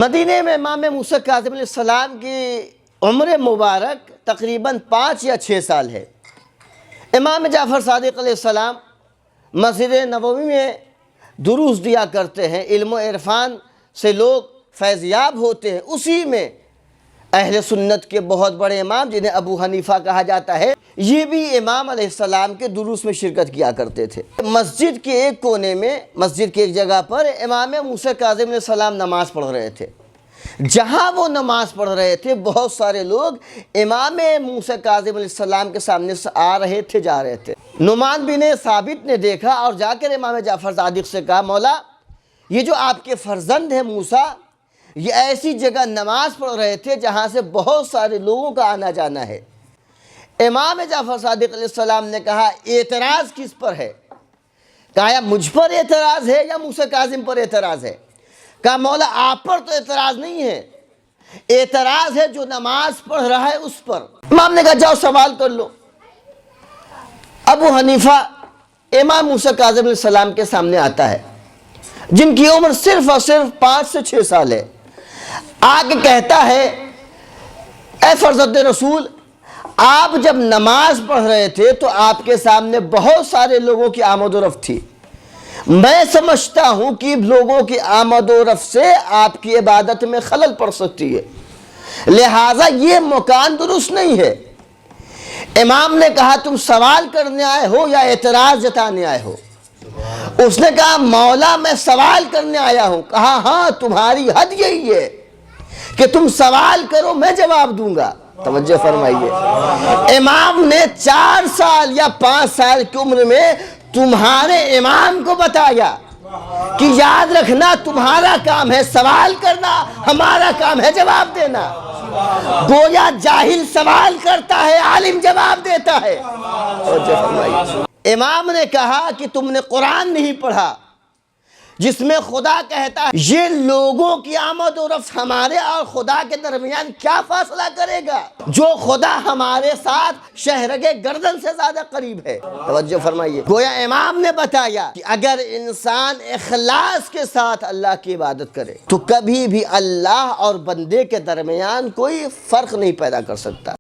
مدینے میں امام موسیٰ کاظم علیہ السلام کی عمر مبارک تقریباً 5 یا 6 سال ہے۔ امام جعفر صادق علیہ السلام مسجد نبوی میں دروس دیا کرتے ہیں، علم و عرفان سے لوگ فیض یاب ہوتے ہیں۔ اسی میں اہل سنت کے بہت بڑے امام جنہیں ابو حنیفہ کہا جاتا ہے، یہ بھی امام علیہ السلام کے دروس میں شرکت کیا کرتے تھے۔ مسجد کے ایک کونے میں، مسجد کی ایک جگہ پر امام موسیٰ کاظم علیہ السلام نماز پڑھ رہے تھے۔ جہاں وہ نماز پڑھ رہے تھے بہت سارے لوگ امام موسیٰ کاظم علیہ السلام کے سامنے سے آ رہے تھے، جا رہے تھے۔ نعمان بن ثابت نے دیکھا اور جا کر امام جعفر صادق سے کہا، مولا یہ جو آپ کے فرزند ہیں موسیٰ، یہ ایسی جگہ نماز پڑھ رہے تھے جہاں سے بہت سارے لوگوں کا آنا جانا ہے۔ امام جعفر صادق علیہ السلام نے کہا، اعتراض کس پر ہے؟ کہا یا مجھ پر اعتراض ہے یا موسیٰ کاظم پر اعتراض ہے؟ کہا مولا آپ پر تو اعتراض نہیں ہے، اعتراض ہے جو نماز پڑھ رہا ہے اس پر۔ امام نے کہا جاؤ سوال کر لو۔ ابو حنیفہ امام موسیٰ کاظم علیہ السلام کے سامنے آتا ہے، جن کی عمر صرف اور صرف 5 سے 6 سال ہے۔ آگے کہتا ہے، اے فرزند رسول، آپ جب نماز پڑھ رہے تھے تو آپ کے سامنے بہت سارے لوگوں کی آمد و رفت تھی۔ میں سمجھتا ہوں کہ لوگوں کی آمد و رفت سے آپ کی عبادت میں خلل پڑ سکتی ہے، لہٰذا یہ مکان درست نہیں ہے۔ امام نے کہا تم سوال کرنے آئے ہو یا اعتراض جتانے آئے ہو؟ اس نے کہا مولا میں سوال کرنے آیا ہوں۔ کہا ہاں تمہاری حد یہی ہے کہ تم سوال کرو میں جواب دوں گا۔ توجہ فرمائیے، امام نے 4 سال یا 5 سال کی عمر میں تمہارے امام کو بتایا کہ یاد رکھنا تمہارا کام ہے سوال کرنا، ہمارا کام ہے جواب دینا۔ گویا جاہل سوال کرتا ہے، عالم جواب دیتا ہے۔ توجہ فرمائیے، امام نے کہا کہ تم نے قرآن نہیں پڑھا جس میں خدا کہتا ہے یہ لوگوں کی آمد و رفت ہمارے اور خدا کے درمیان کیا فاصلہ کرے گا، جو خدا ہمارے ساتھ شہرگ گردن سے زیادہ قریب ہے۔ توجہ فرمائیے، گویا امام نے بتایا کہ اگر انسان اخلاص کے ساتھ اللہ کی عبادت کرے تو کبھی بھی اللہ اور بندے کے درمیان کوئی فرق نہیں پیدا کر سکتا۔